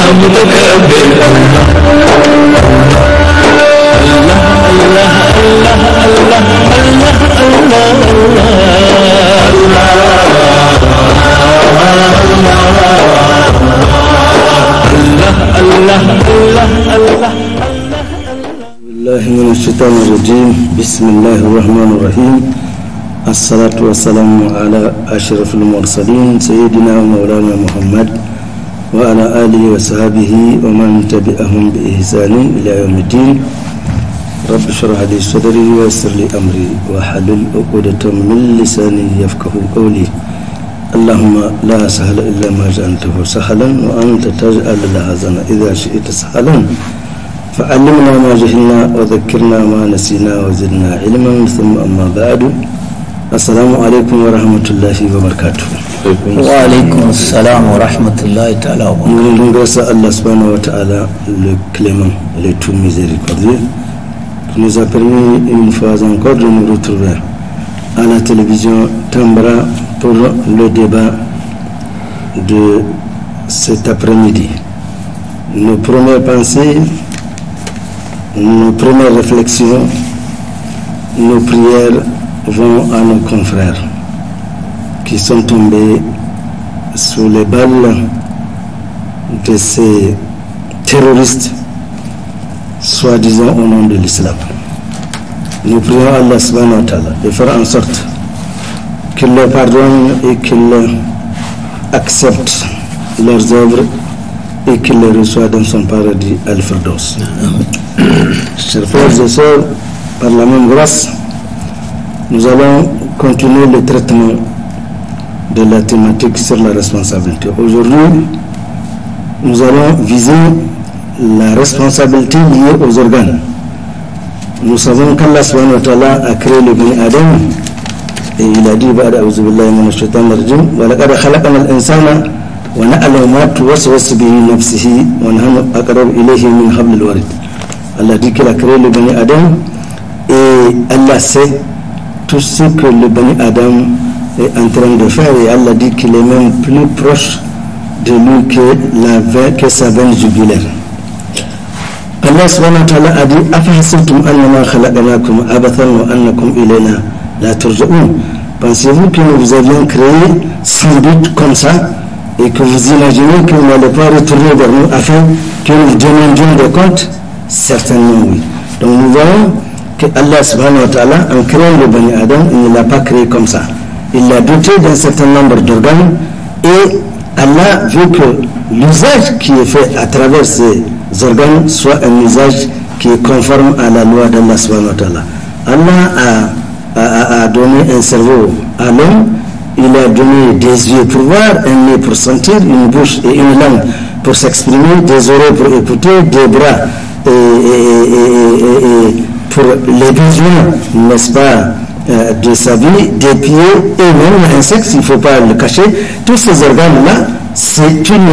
متكبر الله من الشيطان الرجيم. بسم الله الرحمن الرحيم. الصلاة والسلام على أشرف المرسلين سيدنا ومولانا محمد وعلى آله وصحبه ومن تبعهم بإحسان إلى يوم الدين. رب اشرح لي صدري ويسر لي أمري واحلل عقدة من لساني يفقه قولي. اللهم لا سهل إلا ما جعلته سهلا وأنت تجعل الحزن إذا شئت سهلا. فعلمنا ما جهلنا وذكرنا ما نسينا وزدنا علما. ثم أما بعد، السلام عليكم ورحمة الله وبركاته. وعليكم السلام ورحمة الله تعالى وبركاته. Nous remercions Allah subhanahu wa ta'ala, le clément, le tout miséricordieux, qui nous a permis une fois encore de nous retrouver à la télévision Tambra pour le débat de cet après-midi. Nos premières pensées, nos premières réflexions, nos prières vont à nos confrères qui sont tombés sous les balles de ces terroristes, soi-disant au nom de l'islam. Nous prions Allah subhanahu wa ta'ala de faire en sorte qu'il leur pardonne et qu'il accepte leurs œuvres et qu'il les reçoit dans son paradis Al-Firdaus. Chers frères et sœurs, par la même grâce, nous allons continuer le traitement de la thématique sur la responsabilité. Aujourd'hui, nous allons viser la responsabilité liée aux organes. Nous savons qu'Allah subhanahu wa ta'ala a créé le bani Adam et il a dit A'udhu billahi minash shaitanir rajim wa laqad khalaqna al-insana wa na'lamu ma tuwaswisu bihi nafsuhu wa nahnu aqrabu ilayhi min hablil warid. Allah dit qu'il a créé le bani Adam et Allah sait tout ce que le bani Adam est en train de faire, et Allah dit qu'il est même plus proche de lui que sa veine jugulaire. Allah subhanahu wa ta'ala a dit Afahasibtum annama khalaqnakum abathan wa annakum ilayna la turja'un. Pensez-vous que nous vous avions créé sans doute comme ça et que vous imaginez que vous n'allez pas retourner vers nous afin que nous vous demandions des comptes? Certainement oui. Donc nous voyons que Allah subhanahu wa ta'ala, en créant le bani Adam, il ne l'a pas créé comme ça. Il l'a doté d'un certain nombre d'organes et Allah veut que l'usage qui est fait à travers ces organes soit un usage qui est conforme à la loi d'Allah subhanahu wa ta'ala. Allah a donné un cerveau à l'homme, il a donné des yeux pour voir, un nez pour sentir, une bouche et une langue pour s'exprimer, des oreilles pour écouter, des bras et pour les besoins, n'est-ce pas, de sa vie, des pieds et même l'insecte, il ne faut pas le cacher. Tous ces organes-là, c'est une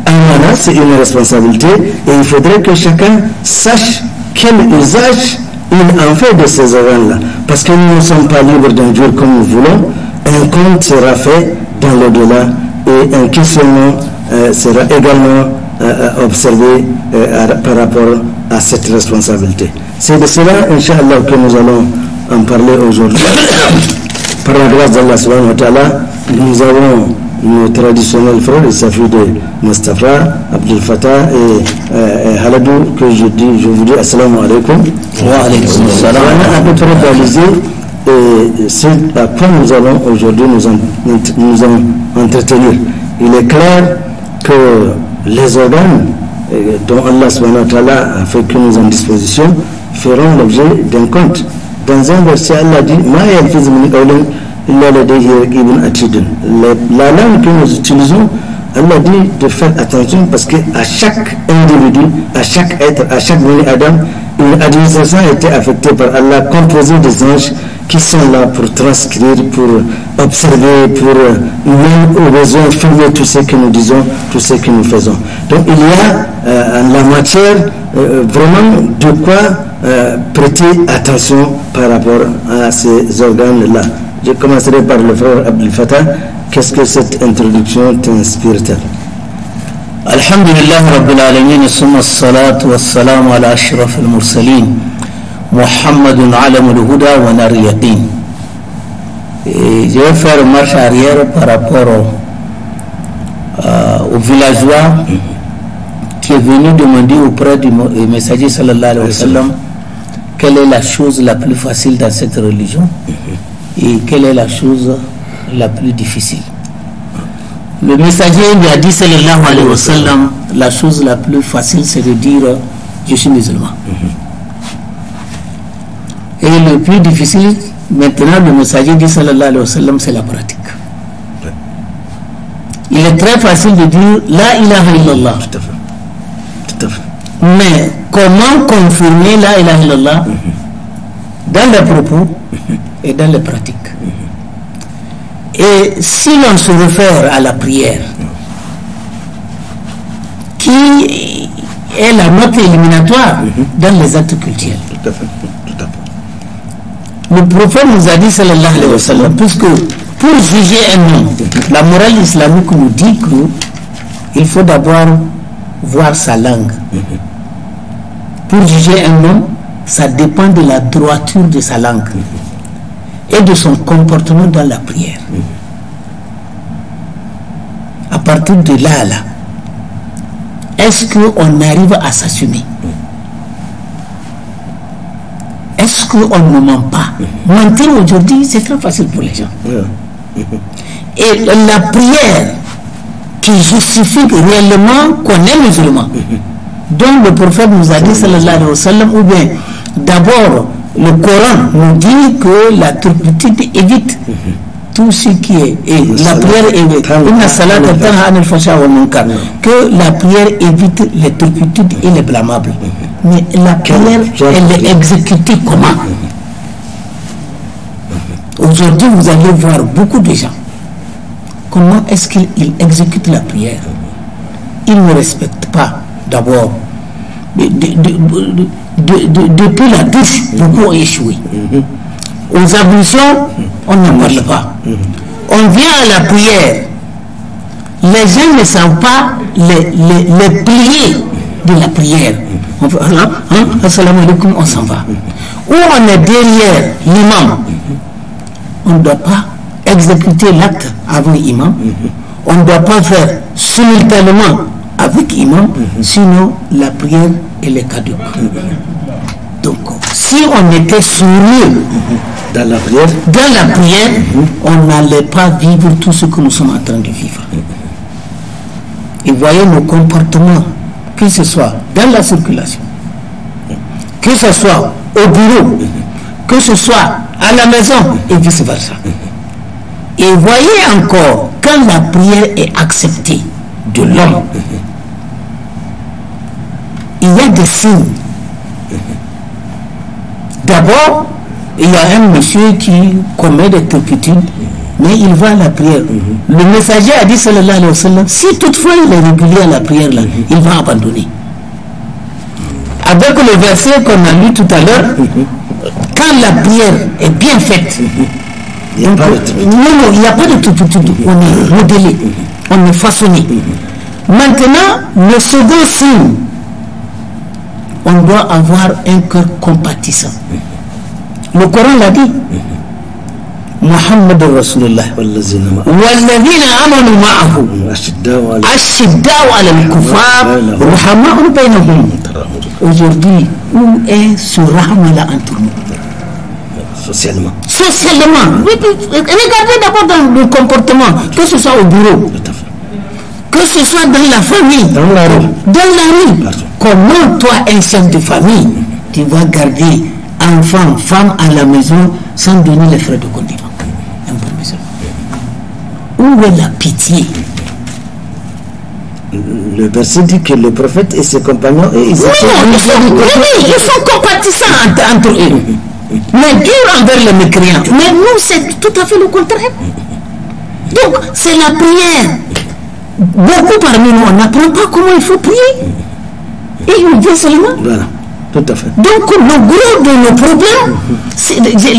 amana, c'est une responsabilité et il faudrait que chacun sache quel usage il en fait de ces organes-là. Parce que nous ne sommes pas libres d'en dire comme nous voulons. Un compte sera fait dans l'au-delà et un questionnement sera également observé par rapport à cette responsabilité. C'est de cela, Inch'Allah, que nous allons en parler aujourd'hui. Par la grâce d'Allah subhanahu wa ta'ala, nous avons nos traditionnels frères, il s'agit de Mustafa, Abdel Fattah et Haladou, que je vous dis assalamu alaikum. Wa alaikum salam. On a à peu près réalisé et c'est à quoi nous allons aujourd'hui nous entretenir. Il est clair que les organes dont Allah subhanahu wa ta'ala a fait que nous en disposition feront l'objet d'un compte. Dans un verset, Allah dit Ma yalfizu min qawlin illa ladayhi raqibun atid. La langue que nous utilisons, Allah dit de faire attention parce qu'à chaque individu, à chaque être, à chaque bani Adam, une administration a été affectée par Allah, composée des anges qui sont là pour transcrire, pour observer, pour même au besoin filmer tout ce que nous disons, tout ce que nous faisons. Donc il y a en la matière vraiment de quoi prêter attention par rapport à ces organes-là. Je commencerai par le frère Abdel Fattah. Qu'est-ce que cette introduction t'inspire-t-elle? الحمد لله رب العالمين ثم الصلاة والسلام على أشرف المرسلين محمد علم الهدى ونار اليقين. Je vais faire marche arrière par rapport au villageois qui est venu demander auprès du messager sallallahu alayhi wa sallam quelle est la chose la plus facile dans cette religion et quelle est la chose la plus difficile. Le messager lui a dit sallallahu alayhi wa sallam, la chose la plus facile c'est de dire je suis musulman. Et le plus difficile, maintenant le messager dit sallallahu alayhi wa sallam, c'est la pratique. Il est très facile de dire la ilaha illallah. Tout à fait. Tout à fait. Mais comment confirmer la ilaha illallah dans les propos et dans les pratiques? Et si l'on se réfère à la prière, qui est la note éliminatoire dans les actes cultuels. Tout à fait. Tout à fait. Le prophète nous a dit, sallallahu alayhi wa sallam, puisque pour juger un homme, la morale islamique nous dit qu'il faut d'abord voir sa langue. Pour juger un homme, ça dépend de la droiture de sa langue et de son comportement dans la prière. À partir de là, est-ce qu'on arrive à s'assumer? Est-ce qu'on ne ment pas? Mentir aujourd'hui, c'est très facile pour les gens. Et la prière qui justifie réellement qu'on est musulman, dont le prophète nous a dit, sallallahu alayhi wa sallam, ou bien d'abord, le Coran nous dit que la turpitude évite tout ce qui est. Et la prière évite. Que la prière évite les turpitudes et les blâmables. Mais la prière, elle est exécutée comment? Aujourd'hui, vous allez voir beaucoup de gens. Comment est-ce qu'ils exécutent la prière? Ils ne respectent pas d'abord. Depuis la douche, beaucoup ont échoué. Aux ablutions, on n'en parle pas. On vient à la prière. Les gens ne savent pas les piliers de la prière. On fait assalamu alaikum, on s'en va. Ou on est derrière l'imam. On ne doit pas exécuter l'acte avant l'imam. On ne doit pas faire simultanément avec l'imam, sinon la prière elle est caduque. Donc, si on était sérieux dans la prière, on n'allait pas vivre tout ce que nous sommes en train de vivre. Et voyez nos comportements, que ce soit dans la circulation, que ce soit au bureau, que ce soit à la maison et vice versa. Et voyez encore, quand la prière est acceptée de l'homme, il y a des signes. D'abord, il y a un monsieur qui commet des turpitudes, mais il va à la prière. Le messager a dit, sallallahu alayhi wa sallam, si toutefois il est régulier à la prière, là, il va abandonner. Avec le verset qu'on a lu tout à l'heure, quand la prière est bien faite, il n'y a pas de turpitude, on est modélé, on est façonné. Maintenant, le second signe, on doit avoir un cœur compatissant. Le Coran l'a dit. Muhammad Rasulullah. Walladhina amanu ma'ahu ashidda'u 'ala al-kuffar ruhama'u bainahum. Aujourd'hui, où est ce rahma-là entre nous? Socialement. Regardez d'abord dans le comportement, que ce soit au bureau, que ce soit dans la famille, dans la rue. Comment toi, un chef de famille, tu vas garder enfants, femmes à la maison sans donner les frais de condiment? Où est la pitié? Le verset dit que le prophète et ses compagnons ils sont compatissants entre eux, mais durs envers les mécréants. Mais nous, c'est tout à fait le contraire. Donc, c'est la prière. Beaucoup parmi nous, on n'apprend pas comment il faut prier. Et on vient seulement. Voilà, tout à fait. Donc, le gros de nos problèmes,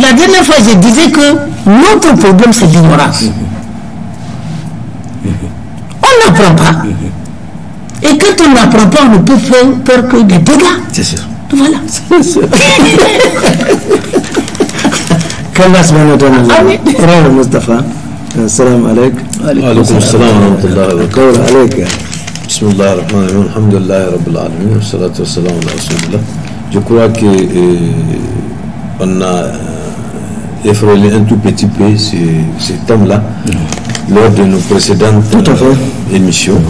la dernière fois, je disais que notre problème, c'est l'ignorance. On n'apprend pas. Et quand on n'apprend pas, on ne peut faire que des dégâts. C'est sûr. Voilà. C'est sûr. qu'Allah subhanahu wa ta'ala. Râle Mustafa. Assalamu alaikum. Alaikum salam wa rahmatullahi wa barakatuh. Kaur alaika. Bismillah ar-Rahman ar-Rahim. Alhamdulillah Rabbil Alamin. Salatu wa salam ala Rasulillah. Je crois que on a effleuré un tout petit peu ce thème-là lors de nos précédentes émissions,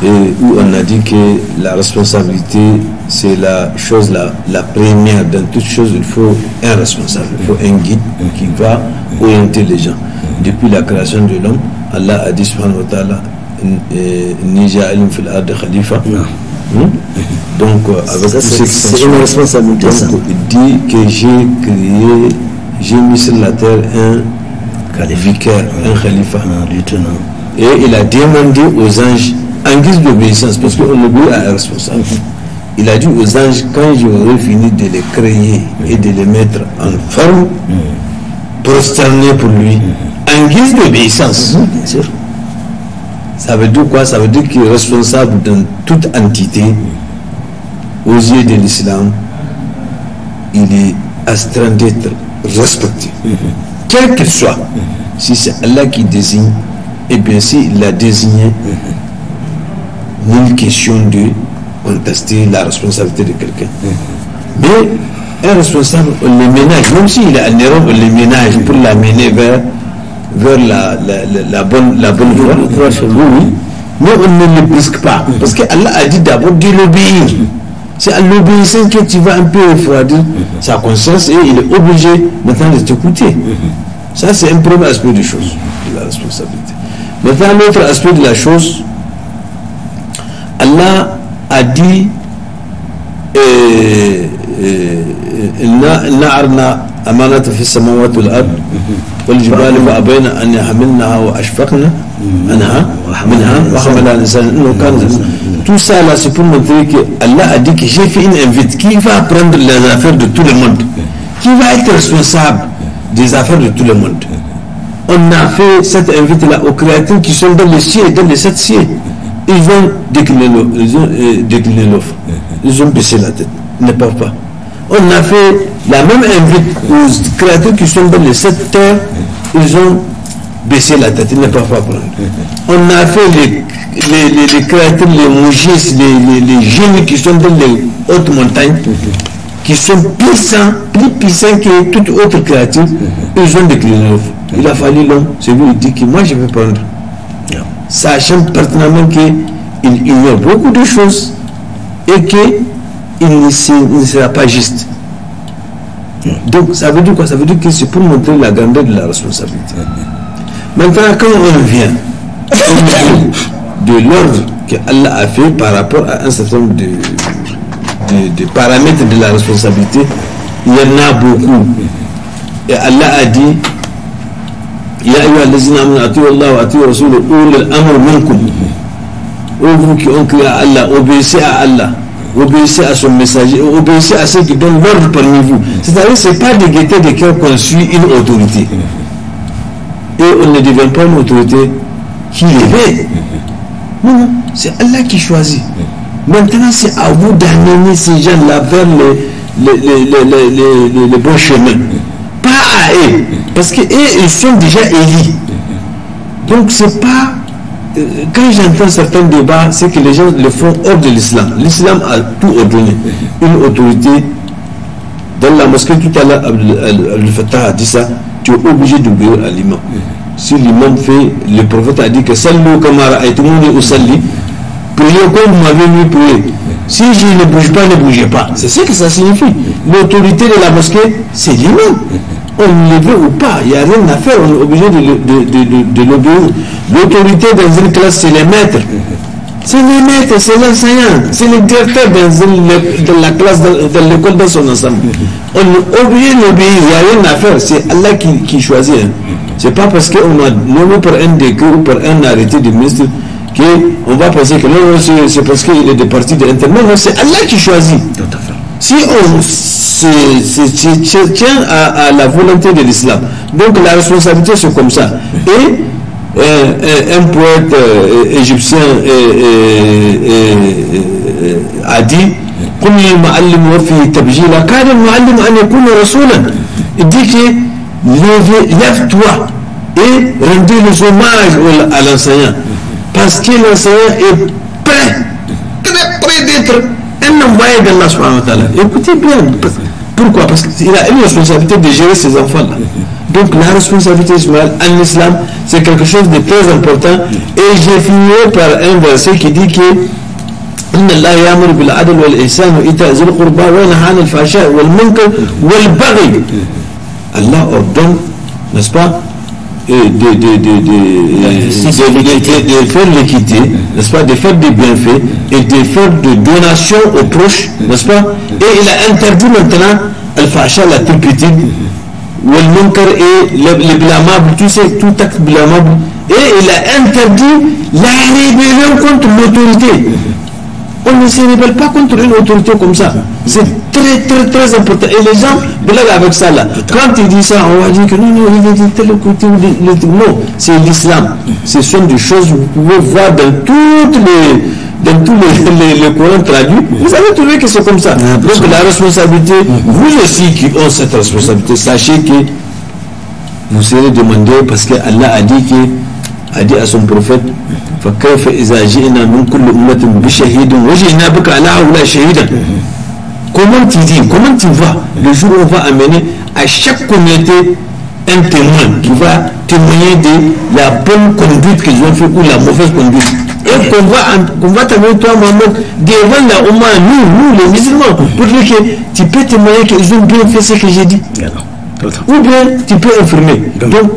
et où on a dit que la responsabilité, c'est la chose la première. Dans toute chose, il faut un responsable, il faut un guide qui va orienter les gens. Depuis la création de l'homme, Allah a dit subhanahu wa ta'ala, Nija'alim fil ard khalifa. Donc, avec ça, c'est une responsabilité. Donc, il dit que j'ai mis sur la terre un vicaire, un khalifa. Et il a demandé aux anges, en guise d'obéissance, parce qu'on obéit à un responsable, il a dit aux anges, quand j'aurai fini de les créer et de les mettre en forme, prosterner pour lui, en guise d'obéissance. Bien sûr. Ça veut dire quoi? Ça veut dire qu'il est responsable dans toute entité. Aux yeux de l'islam, il est astreint d'être respecté. Quel qu'il soit. Si c'est Allah qui désigne, et bien s'il l'a désigné, nulle question de contester la responsabilité de quelqu'un. Mais un responsable, on le ménage, même s'il est en erreur, on le ménage pour l'amener vers la bonne voie. Oui. Mais on ne le brusque pas. Parce que Allah a dit d'abord de l'obéir. C'est à l'obéissance que tu vas un peu refroidir sa conscience, et il est obligé maintenant de t'écouter. Ça, c'est un premier aspect de choses, de la responsabilité. Maintenant, l'autre aspect de la chose, Allah a dit Na'arna amanata fi samawati wal ard wal jibali fa abayna an yahmilnaha wa ashfaqna minha wa hamalaha al-insan innahu kana. Tout ça là, c'est pour montrer que Allah a dit que j'ai fait une invite qui va prendre les affaires de tout le monde, qui va être responsable des affaires de tout le monde. On a fait cette invite là aux créatures qui sont dans les cieux et dans les 7 cieux. Ils ont décliné l'offre. Ils ont baissé la tête. Ils ne peuvent pas. On a fait la même invite aux créatures qui sont dans les 7 terres. Ils ont baissé la tête. Ils ne peuvent pas prendre. On a fait les créatures, les mougistes, les génies qui sont dans les hautes montagnes, qui sont puissants, plus puissants que toute autre créature. Ils ont décliné l'offre. Il a fallu l'homme, c'est lui qui dit que moi je vais prendre. Sachant pertinemment qu'il ignore beaucoup de choses et qu'il ne sera pas juste. Donc ça veut dire quoi? Ça veut dire que c'est pour montrer la grandeur de la responsabilité. Maintenant, quand on vient de l'ordre que Allah a fait par rapport à un certain nombre de paramètres de la responsabilité, il y en a beaucoup. Et Allah a dit Ya ayyuha allazina amanu atiiu Allah wa atiiu Rasulahu ulil amri minkum. Vous qui ont cru à Allah, obéissez à Allah, obéissez à son messager, obéissez à ceux qui donnent l'ordre parmi vous. C'est-à-dire que ce n'est pas de gaieté de cœur qu'on suit une autorité. Et on ne devient pas une autorité qui l'éveille. Non, c'est Allah qui choisit. Maintenant, c'est à vous d'amener ces gens-là vers le bon chemin. Pas à eux, parce que eux, ils sont déjà élus. Donc c'est pas, quand j'entends certains débats, c'est que les gens le font hors de l'islam. L'islam a tout ordonné. Une autorité, dans la mosquée tout à l'heure, Abdel Fattah a dit ça, tu es obligé d'obéir à l'imam. Si l'imam fait, le prophète a dit que Sallu kamara et tout le monde est au salli, priez comme vous m'avez mis prier. Si je ne bouge pas, ne bougez pas. C'est ce que ça signifie. L'autorité de la mosquée, c'est l'imam. On le veut ou pas, il n'y a rien à faire, on est obligé de l'obéir. L'autorité dans une classe, c'est les maîtres. C'est les maîtres, c'est l'enseignant, c'est le directeur dans la classe, dans l'école dans son ensemble. On est obligé d'obéir, il n'y a rien à faire, c'est Allah qui choisit. C'est pas parce qu'on a nommé par un décret ou par un arrêté du ministre qu'on va penser que non, c'est parce qu'il est de parti de l'intérieur. Non, c'est Allah qui choisit. Si on se tient à la volonté de l'islam, donc la responsabilité c'est comme ça. Et un poète égyptien a dit il dit que lève-toi et rendez les hommages à l'enseignant, parce que l'enseignant est prêt, très près d'être un envoyé d'Allah subhanahu wa ta'ala. Écoutez bien, pourquoi? Parce qu'il a une responsabilité de gérer ses enfants-là. Donc la responsabilité en islam, c'est quelque chose de très important. Et j'ai fini par un verset qui dit que إن الله يأمر بالعدل والإحسان وإيتاء ذي القربى وينهى عن الفحشاء والمنكر والبغي. Allah ordonne, n'est-ce pas, de faire l'équité, n'est-ce pas, de faire des bienfaits et de faire des donations aux proches, n'est-ce pas. Et il a interdit maintenant al-fahsha, la turpitude, wal-munkar et les blâmables, tout acte blâmable. Et il a interdit la rébellion contre l'autorité. On ne se rébelle pas contre une autorité comme ça. C'est très très très important. Et les gens blaguent avec ça là. Quand ils disent ça, on va dire que non, il a dit tel côté. Non, c'est l'islam. Ce sont des choses que vous pouvez voir dans tous les Corans traduits. Vous allez trouver que c'est comme ça. Donc la responsabilité, vous aussi qui avez cette responsabilité, sachez que vous serez demandé, parce que Allah a dit à son prophète, فكيف إذا جئنا من كل أمة بشهيد وجئنا بك على هؤلاء شهيدا. Comment tu dis, comment tu vas le jour où on va amener à chaque communauté un témoin qui va témoigner de la bonne conduite qu'ils ont fait ou la mauvaise conduite, et qu'on va t'amener toi Mohamed devant la Oumma, nous les musulmans, pour dire que tu peux témoigner qu'ils ont bien fait ce que j'ai dit, ou bien tu peux infirmer. Donc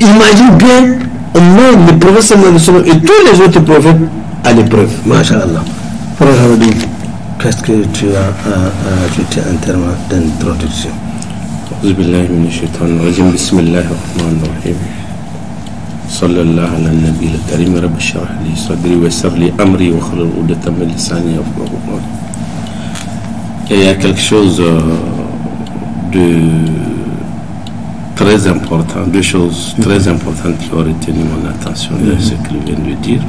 imagine bien, on met le prophète et tous les autres prophètes à l'épreuve. Masha'Allah. Qu'est-ce que tu as ajouté en termes d'introduction? أعوذ بالله من الشيطان الرجيم بسم الله الرحمن الرحيم صلى الله على النبي الكريم رب اشرح لي صدري ويسر لي أمري واحلل عقدة من لساني يفقهوا قولي. Il y a quelque chose de très important, deux choses très importantes qui ont retenu mon attention de ce qu'il vient de dire.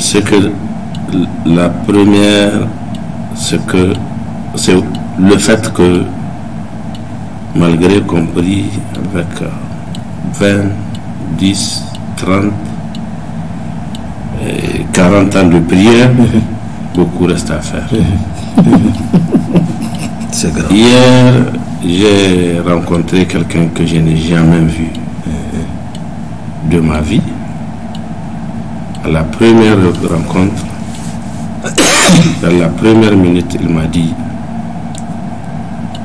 C'est que la première, c'est le fait que malgré compris avec 20, 10, 30 et 40 ans de prière, beaucoup reste à faire. C'est grave. Hier, j'ai rencontré quelqu'un que je n'ai jamais vu de ma vie. À la première rencontre, dans la première minute, il m'a dit: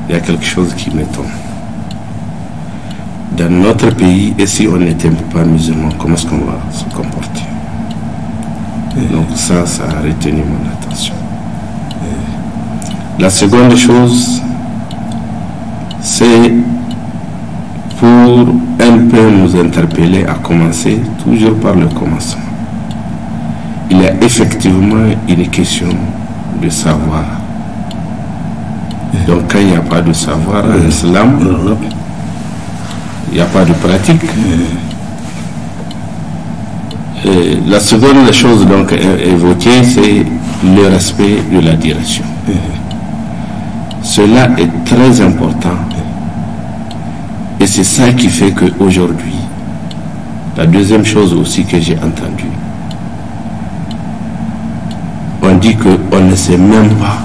il y a quelque chose qui m'étonne. Dans notre pays, et si on n'était pas musulman, comment est-ce qu'on va se comporter? Donc ça a retenu mon attention. La seconde chose, c'est pour un peu nous interpeller, à commencer toujours par le commencement. Il y a effectivement une question de savoir. Donc quand il n'y a pas de savoir en islam, il n'y a pas de pratique. Et la seconde chose donc évoquée, c'est le respect de la direction. Cela est très important. Et c'est ça qui fait qu'aujourd'hui, la deuxième chose aussi que j'ai entendue, on dit qu'on ne sait même pas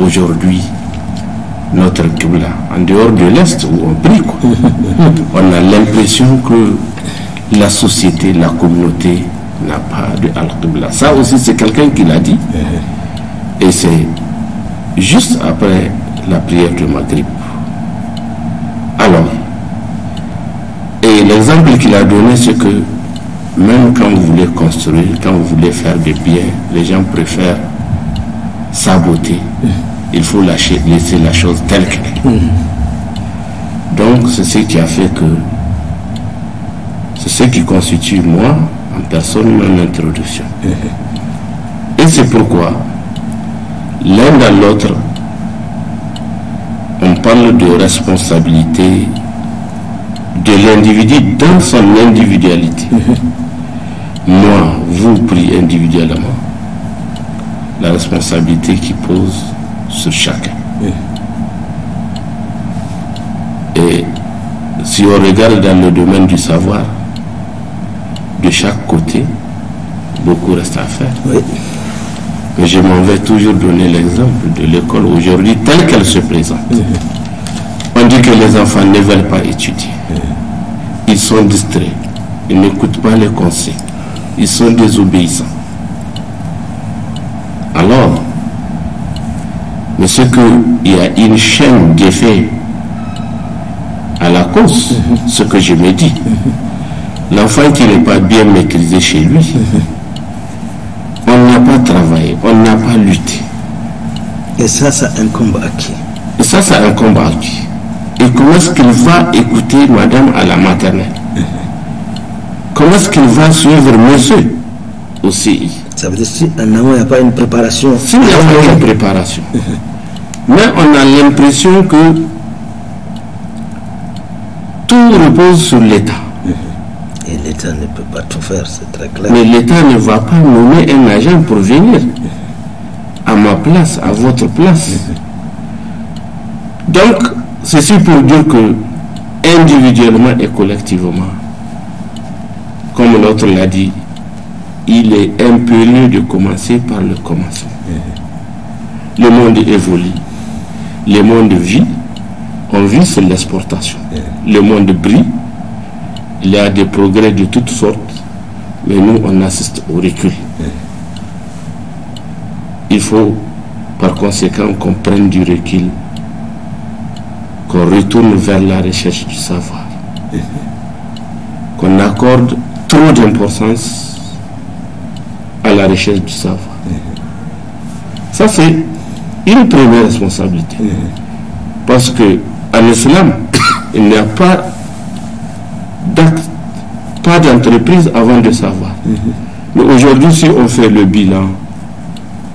aujourd'hui notre Qibla, en dehors de l'Est où on prie, quoi. On a l'impression que la société, la communauté n'a pas de Al-Qibla. Ça aussi, c'est quelqu'un qui l'a dit. Et c'est juste après la prière du Maghrib. Alors, et l'exemple qu'il a donné, c'est que même quand vous voulez construire, quand vous voulez faire des biens, les gens préfèrent saboter. Il faut laisser la chose telle qu'elle est. Donc, c'est ce qui a fait que, c'est ce qui constitue, moi, en personne, mon introduction. Et c'est pourquoi, l'un dans l'autre, on parle de responsabilité de l'individu dans son individualité. Moi, vous pris individuellement, la responsabilité qui pose sur chacun. Et si on regarde dans le domaine du savoir, de chaque côté, beaucoup reste à faire. Oui. Mais je m'en vais toujours donner l'exemple de l'école aujourd'hui telle qu'elle se présente. On dit que les enfants ne veulent pas étudier. Ils sont distraits. Ils n'écoutent pas les conseils. Ils sont désobéissants. Alors, mais ce qu'il y a une chaîne d'effets à la cause, ce que je me dis. L'enfant qui n'est pas bien maîtrisé chez lui, on n'a pas travaillé, on n'a pas lutté. Et ça incombe à qui? Et ça incombe à qui? Et comment est-ce qu'il va écouter madame à la maternelle? Comment est-ce qu'il va suivre monsieur au CI? Ça veut dire si en amont il n'y a pas une préparation. S'il n'y a pas une préparation. Mais on a l'impression que tout repose sur l'État. Et l'État ne peut pas tout faire, c'est très clair. Mais l'État ne va pas nommer un agent pour venir à ma place, à votre place. Donc, ceci pour dire que individuellement et collectivement, comme l'autre l'a dit, il est impérieux de commencer par le commencement. Le monde évolue, le monde vit, on vit sur l'exportation. Le monde brille, il y a des progrès de toutes sortes, mais nous on assiste au recul. Il faut par conséquent qu'on prenne du recul, qu'on retourne vers la recherche du savoir, qu'on accorde trop d'importance à la recherche du savoir. Ça c'est une première responsabilité. Parce que en islam, il n'y a pas d'entreprise avant de savoir. Mais aujourd'hui, si on fait le bilan,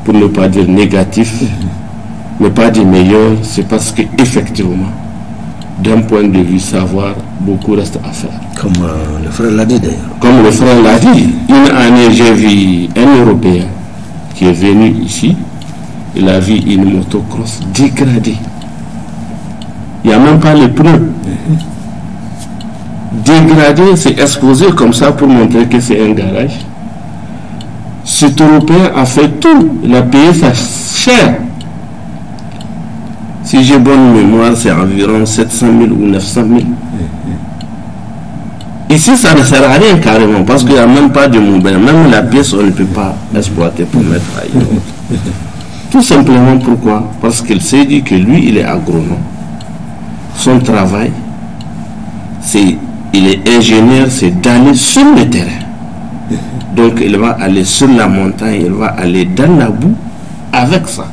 pour ne pas dire négatif, mais pas dire meilleur, c'est parce qu'effectivement, d'un point de vue savoir, beaucoup reste à faire. Comme le frère l'a dit d'ailleurs. Comme le frère l'a dit, une année, j'ai vu un Européen qui est venu ici, il a vu une motocross dégradée. Il n'y a même pas les pneus. Dégradé, c'est exposé comme ça pour montrer que c'est un garage. Cet Européen a fait tout. Il a payé sa cher. Si j'ai bonne mémoire, c'est environ 700 000 ou 900 000. Ici, ça ne sert à rien carrément, parce qu'il n'y a même pas de mobile. Même la pièce, on ne peut pas exploiter pour mettre ailleurs. Tout simplement pourquoi? Parce qu'il s'est dit que lui, il est agronome. Son travail, il est ingénieur, c'est d'aller sur le terrain. Donc il va aller sur la montagne, il va aller dans la boue avec ça.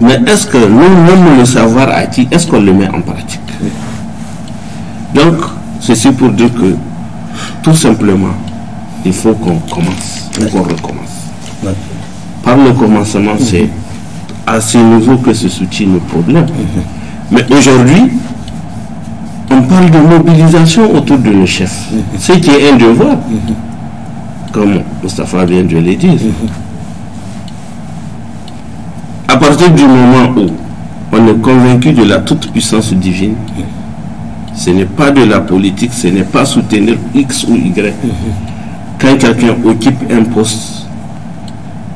Mais est-ce que nous-mêmes le savoir acquis, est-ce qu'on le met en pratique? Donc, ceci pour dire que tout simplement, il faut qu'on commence, qu'on recommence. Par le commencement, c'est à ce niveau que se soutient le problème. Mais aujourd'hui, on parle de mobilisation autour de nos chefs, ce qui est un devoir, comme Moustapha vient de le dire. À partir du moment où on est convaincu de la toute-puissance divine, ce n'est pas de la politique, ce n'est pas soutenir X ou Y. Quand quelqu'un occupe un poste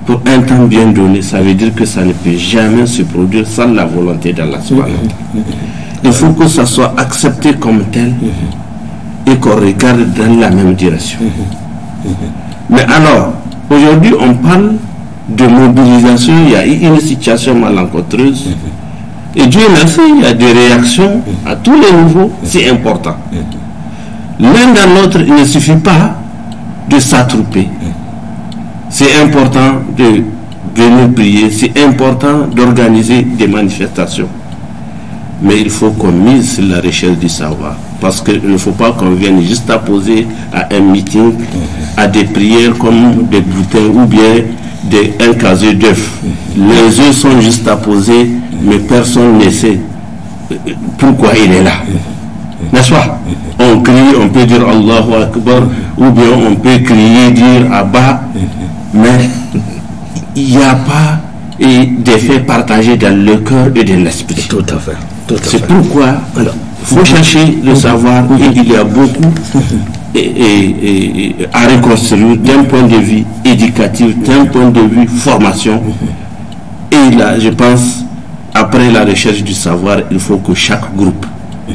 pour un temps bien donné, ça veut dire que ça ne peut jamais se produire sans la volonté d'Allah subhanahu wa ta'ala. Il faut que ça soit accepté comme tel et qu'on regarde dans la même direction. Mais alors, aujourd'hui, on parle de mobilisation, il y a une situation malencontreuse. Et Dieu merci, il y a des réactions à tous les niveaux, c'est important. L'un dans l'autre, il ne suffit pas de s'attrouper. C'est important de venir prier, c'est important d'organiser des manifestations. Mais il faut qu'on mise sur la recherche du savoir. Parce qu'il ne faut pas qu'on vienne juste apposer à un meeting, à des prières comme des bulletins ou bien un casier d'œufs. Les œufs sont juste apposés, mais personne ne sait pourquoi il est là. N'est-ce pas? On crie, on peut dire Allahu Akbar, ou bien on peut crier, dire Abba, mais il n'y a pas d'effet partagé dans le cœur et dans l'esprit. Tout à fait. C'est pourquoi il faut chercher le savoir, et il y a beaucoup à reconstruire d'un point de vue éducatif, d'un point de vue formation. Et là, je pense, après la recherche du savoir, il faut que chaque groupe,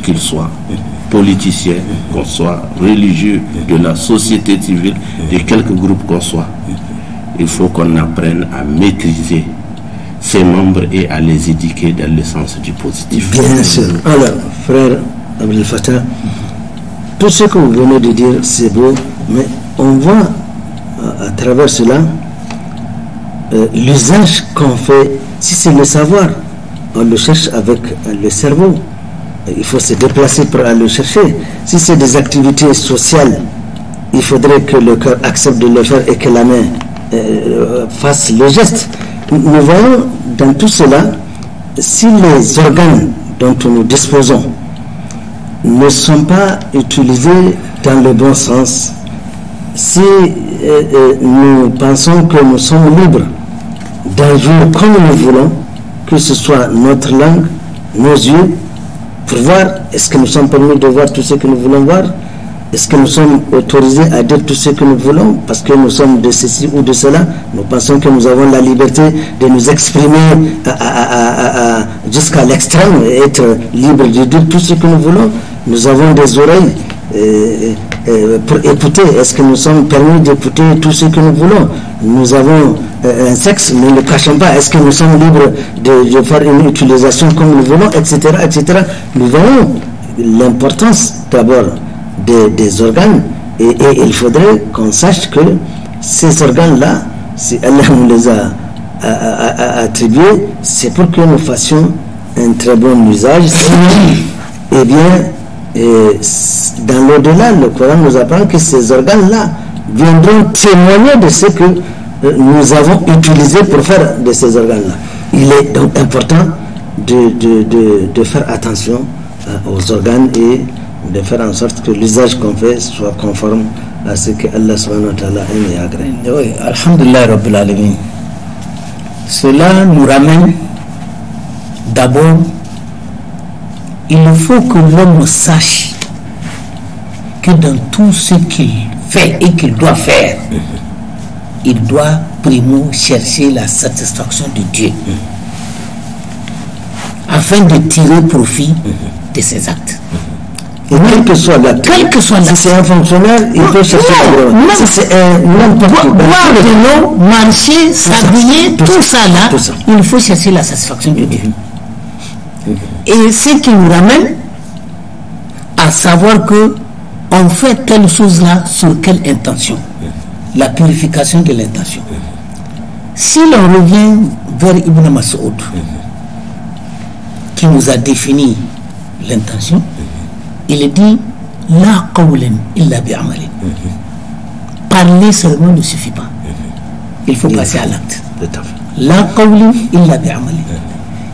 qu'il soit politicien, qu'on soit religieux, de la société civile, de quelques groupes qu'on soit, il faut qu'on apprenne à maîtriser ses membres et à les éduquer dans le sens du positif. Bien sûr. Alors, frère Abdel Fattah, tout ce que vous venez de dire, c'est beau, mais on voit à travers cela l'usage qu'on fait. Si c'est le savoir, on le cherche avec le cerveau. Il faut se déplacer pour aller le chercher. Si c'est des activités sociales, il faudrait que le cœur accepte de le faire et que la main fasse le geste. Nous voyons dans tout cela, si les organes dont nous disposons ne sont pas utilisés dans le bon sens, si nous pensons que nous sommes libres d'agir comme nous voulons, que ce soit notre langue, nos yeux, pour voir est-ce que nous sommes permis de voir tout ce que nous voulons voir, est-ce que nous sommes autorisés à dire tout ce que nous voulons parce que nous sommes de ceci ou de cela. Nous pensons que nous avons la liberté de nous exprimer jusqu'à l'extrême et être libres de dire tout ce que nous voulons. Nous avons des oreilles pour écouter. Est-ce que nous sommes permis d'écouter tout ce que nous voulons? Nous avons un sexe, mais ne le cachons pas. Est-ce que nous sommes libres de faire une utilisation comme nous voulons, etc., etc. Nous voyons l'importance d'abord des organes et il faudrait qu'on sache que ces organes-là, si Allah nous les a attribués, c'est pour que nous fassions un très bon usage. Eh bien, dans l'au-delà, le Coran nous apprend que ces organes-là viendront témoigner de ce que nous avons utilisé pour faire de ces organes-là. Il est donc important de faire attention aux organes et de faire en sorte que l'usage qu'on fait soit conforme à ce que Allah subhanahu wa ta'ala aime et agrée. Oui, alhamdulillah rabbil alamin. Cela nous ramène d'abord, il faut que l'homme sache que dans tout ce qu'il fait et qu'il doit faire, il doit primo chercher la satisfaction de Dieu afin de tirer profit de ses actes. Et quel que soit l'acte, si c'est un fonctionnaire, il peut chercher la si c'est n'importe quoi, boire de l'eau, marcher, s'habiller, tout ça là, il faut chercher la satisfaction de Dieu. Et ce qui nous ramène à savoir que on fait telle chose là sur quelle intention? La purification de l'intention. Si l'on revient vers Ibn Mas'ud, qui nous a défini l'intention, il dit la qawlan illa bi'amalin. Parler seulement ne suffit pas. Il faut passer à l'acte. La qawlan illa bi'amalin.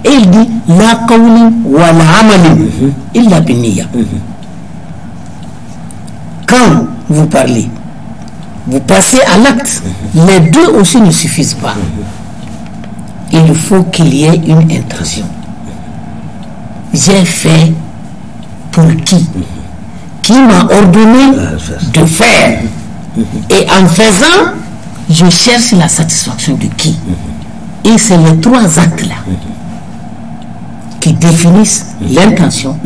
Et il dit la qawlan wa la amalin illa binniya. Quand vous parlez, vous passez à l'acte, les deux aussi ne suffisent pas. Il faut qu'il y ait une intention. J'ai fait pour qui m'a ordonné de faire, et en faisant je cherche la satisfaction de qui. Et c'est les trois actes là qui définissent l'intention,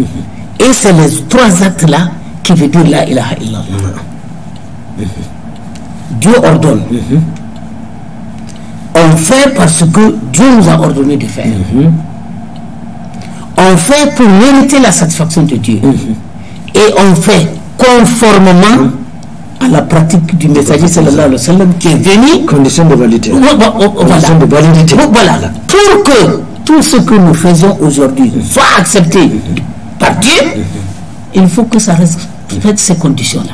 et c'est les trois actes là qui veut dire la ilaha illallah. Dieu ordonne, on fait parce que Dieu nous a ordonné de faire. On fait pour mériter la satisfaction de Dieu. Et on fait conformément à la pratique du messager sallallahu alayhi wa sallam qui est venu. Condition de validité. Condition de validité. Voilà. Pour que tout ce que nous faisons aujourd'hui soit accepté par Dieu, il faut que ça respecte ces conditions-là.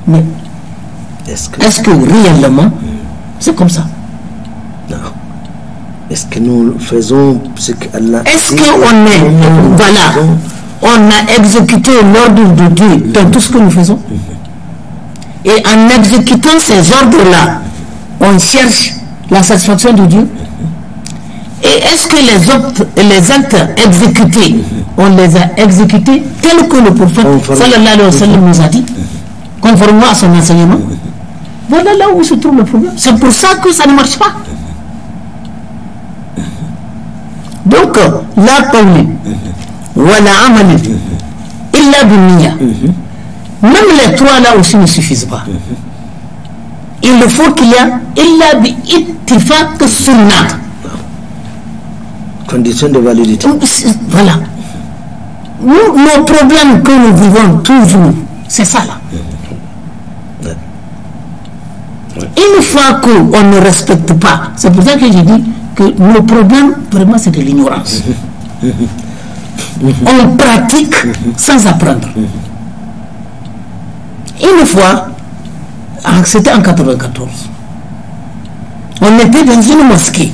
Mais est-ce que réellement c'est comme ça? Non. Est-ce que nous faisons ce qu'Allah... Est-ce qu'on est... Voilà. on a exécuté l'ordre de Dieu dans tout ce que nous faisons. Et en exécutant ces ordres-là, on cherche la satisfaction de Dieu. Et est-ce que les actes exécutés, on les a exécutés tels que le prophète sallallahu alayhi wa sallam nous a dit, conformément à son enseignement? Voilà là où se trouve le problème. C'est pour ça que ça ne marche pas. Donc, la qawli wa la amali illa binniya. Même les trois là aussi ne suffisent pas. Il faut qu'il y ait illa bi ittifaq sunnah. Condition de validité. Voilà. Nos problèmes que nous vivons toujours, c'est ça là. Une fois qu'on ne respecte pas, c'est pour ça que j'ai dit que nos problèmes, vraiment, c'est de l'ignorance. On pratique sans apprendre. Une fois, c'était en 94, on était dans une mosquée.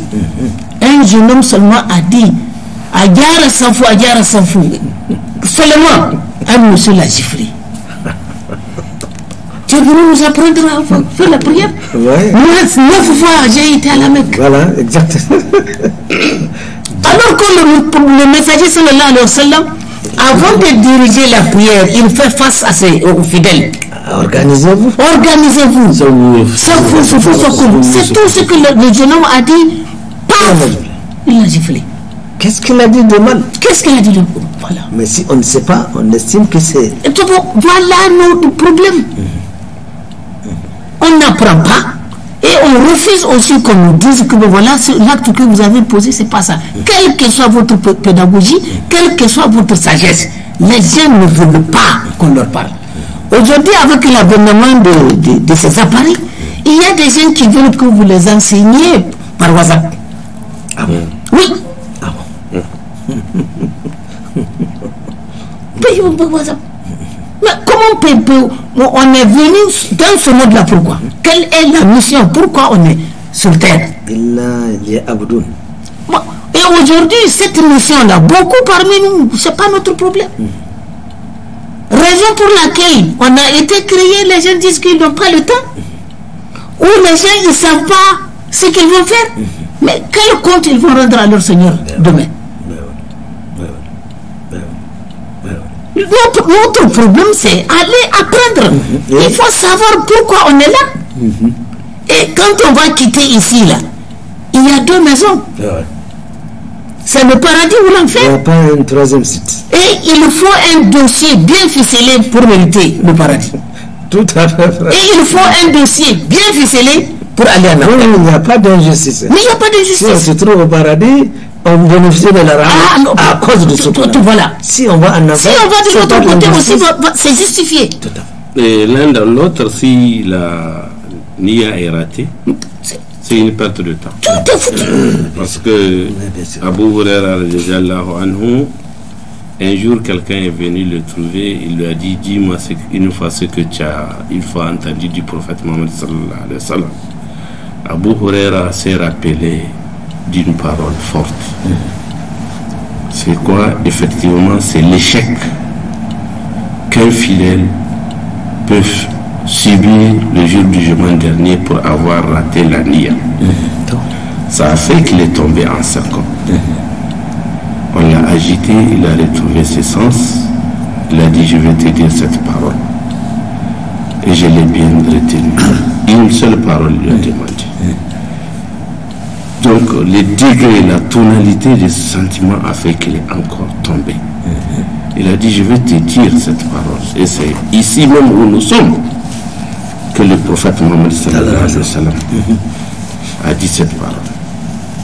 Un jeune homme seulement a dit Agyara Sanfou, Agyara Sanfou. Seulement, un monsieur l'a giflé. Tu es venu nous apprendre à faire la prière? Ouais. 9 fois j'ai été à la Mecque. Voilà, exactement. Alors que le messager sallallahu alayhi wa sallam, avant de diriger la prière, il fait face aux fidèles. Organisez-vous. Organisez-vous. C'est tout ce que le jeune homme a dit. Paf, il a giflé. Qu'est-ce qu'il a dit de mal? Qu'est-ce qu'il a dit de mal? Voilà. Mais si on ne sait pas, on estime que c'est... Voilà notre problème. On n'apprend pas et on refuse aussi qu'on nous dise que voilà, l'acte que vous avez posé, c'est pas ça. Quelle que soit votre pédagogie, quelle que soit votre sagesse, les gens ne veulent pas qu'on leur parle. Aujourd'hui, avec l'avènement de ces appareils, il y a des gens qui veulent que vous les enseigniez par WhatsApp. Ah bon? Oui. Ah bon? Par WhatsApp. Mais comment on est venu dans ce monde-là? Pourquoi? Quelle est la mission? Pourquoi on est sur terre? Il y a Abdoun. Et aujourd'hui, cette mission-là, beaucoup parmi nous, ce n'est pas notre problème. Raison pour laquelle on a été créé, les gens disent qu'ils n'ont pas le temps. Ou les gens, ils ne savent pas ce qu'ils vont faire. Mais quel compte ils vont rendre à leur Seigneur demain? Notre problème, c'est aller apprendre. Il faut savoir pourquoi on est là. Et quand on va quitter ici, là, il y a deux maisons. C'est le paradis ou l'enfer. Il n'y a pas un troisième site. Et il faut un dossier bien ficelé pour mériter le paradis. Tout à fait. Et il faut un dossier bien ficelé pour aller en enfer. Il n'y a pas d'injustice. Mais il n'y a pas d'injustice. Si on se trouve au paradis, on bénéficie de la rahma à cause de ce tout, voilà. Si on va en enfer, si on va de l'autre côté aussi, c'est justifié. Tout à fait. Et l'un dans l'autre, si la Nia est ratée, c'est une perte de temps. Tout est foutu. Parce que Abu Huraira anhu, un jour quelqu'un est venu le trouver, il lui a dit, dis-moi une fois ce que tu as une fois entendu du prophète Mohammed sallallahu alayhi wa sallam. Abu Huraira s'est rappelé d'une parole forte. C'est quoi? Effectivement, c'est l'échec qu'un fidèle peut subir le jour du jugement dernier pour avoir raté la Nia. Ça a fait qu'il est tombé en cercle. On l'a agité, il a retrouvé ses sens. Il a dit, je vais te dire cette parole. Et je l'ai bien retenue. Une seule parole lui a demandé. Donc, le degré, la tonalité de ce sentiment a fait qu'il est encore tombé. Il a dit, je vais te dire cette parole. Et c'est ici même où nous sommes que le prophète Mohammed sallallahu alayhi wa sallam a dit cette parole.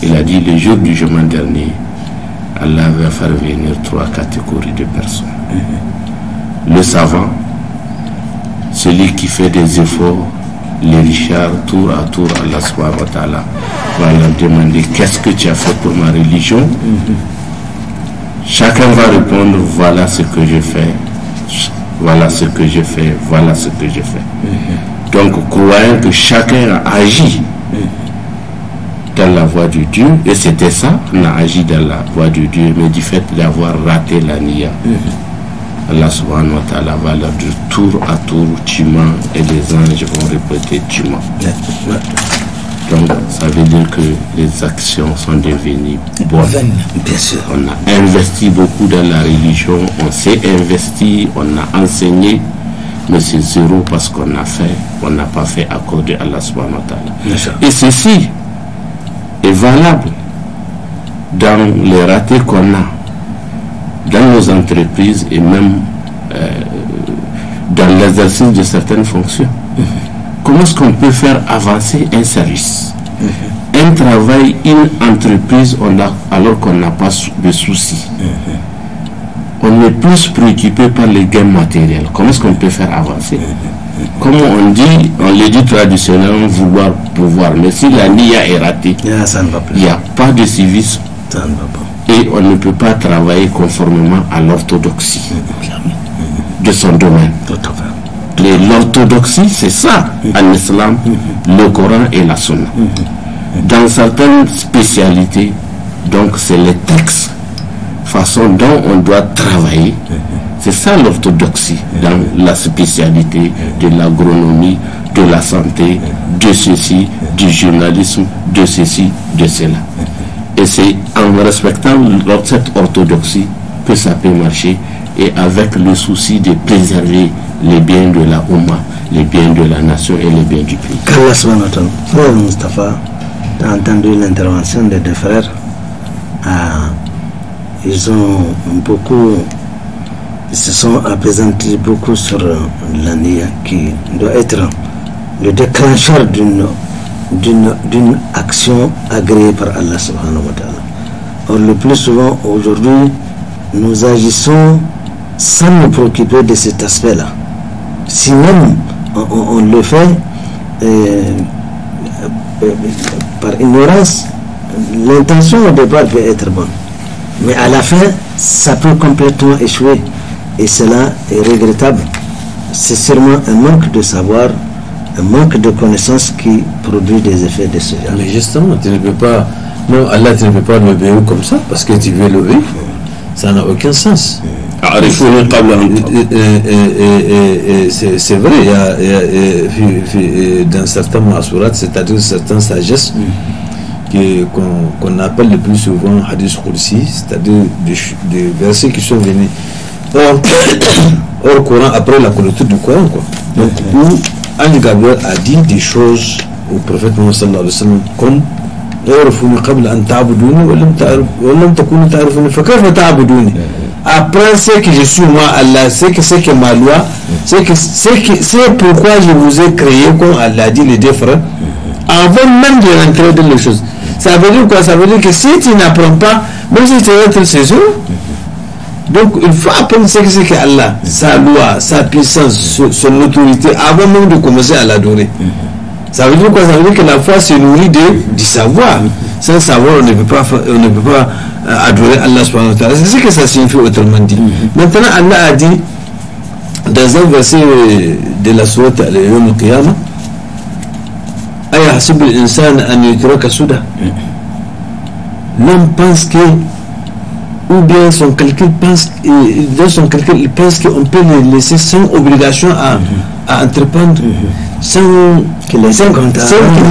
Il a dit, le jour du jugement dernier, Allah va faire venir 3 catégories de personnes. Le savant, celui qui fait des efforts, les richards, tour à tour, Allah subhanahu wa ta'ala va leur demander, qu'est-ce que tu as fait pour ma religion? Chacun va répondre, voilà ce que je fais, voilà ce que je fais, voilà ce que je fais. Donc, croyant que chacun a agi dans la voie de Dieu, et c'était ça, on a agi dans la voie de Dieu, mais du fait d'avoir raté la Nia, Allah subhanahu wa ta'ala va leur dire tour à tour, tu mens, et les anges vont répéter, tu mens. Donc, ça veut dire que les actions sont devenues bonnes. Bien sûr. On a investi beaucoup dans la religion, on s'est investi, on a enseigné, mais c'est zéro parce qu'on n'a pas fait à cause de Allah subhanahu wa ta'ala. Et ceci est valable dans les ratés qu'on a dans nos entreprises et même dans l'exercice de certaines fonctions. Comment est-ce qu'on peut faire avancer un service, un travail, une entreprise alors qu'on n'a pas de soucis? On est plus préoccupé par les gains matériels. Comment est-ce qu'on peut faire avancer? Comme on le dit traditionnellement, vouloir pouvoir. Mais si la NIA est ratée, il n'y a pas de civisme. Ça ne va pas. Et on ne peut pas travailler conformément à l'orthodoxie de son domaine. L'orthodoxie, c'est ça en islam, le Coran et la Sunna. Dans certaines spécialités, donc c'est les textes, façon dont on doit travailler. C'est ça l'orthodoxie dans la spécialité de l'agronomie, de la santé, de ceci, du journalisme, de ceci, de cela. Et c'est en respectant cette orthodoxie que ça peut marcher, et avec le souci de préserver les biens de la Oumma, les biens de la nation et les biens du pays. Frère Mustafa, tu as entendu l'intervention des deux frères. Ils se sont apaisantis beaucoup sur la NIA qui doit être le déclencheur d'une action agréée par Allah subhanahu wa ta'ala. Or, le plus souvent aujourd'hui, nous agissons sans nous préoccuper de cet aspect-là. Si même on le fait par ignorance, l'intention au départ peut être bonne, mais à la fin, ça peut complètement échouer, et cela est regrettable. C'est sûrement un manque de savoir, un manque de connaissances qui produit des effets de ce genre. Mais justement, tu ne peux pas, non, Allah, tu ne peux pas lever comme ça, parce que tu veux lever, ça n'a aucun sens. C'est vrai, il y a dans certains masurat, c'est-à-dire certaines sagesses qu'on appelle le plus souvent hadith Qudsi, c'est-à-dire des versets qui sont venus hors Coran, après la clôture du Coran, quoi. Donc, où Anne Gabriel a dit des choses au prophète Mohammed sallallahu alayhi wa sallam comme اعرفوني قبل أن تعبدوني ولم تكونوا تعرفوني فكيف تعبدوني. Après ce que je suis moi, Allah, c'est que ma loi, c'est pourquoi je vous ai créé, comme Allah dit les deux frères, avant même de rentrer dans les choses. Ça veut dire quoi? Ça veut dire que si tu n'apprends pas, même si tu rentres chez eux, donc il faut apprendre ce que c'est que Allah, sa loi, sa puissance, son autorité, avant même de commencer à l'adorer. Ça veut dire quoi? Ça veut dire que la foi se nourrit du savoir. Sans savoir, on ne peut pas adorer Allah subhanahu wa ta'ala. C'est ce que ça signifie autrement dit. Maintenant, Allah a dit dans un verset de la sourate Al-Yawm al-Qiyamah, ayahsib al-insan an yutraka suda. L'homme pense que, ou bien son calcul pense, dans son calcul, il pense qu'on peut le laisser sans obligation à entreprendre, sans qu'il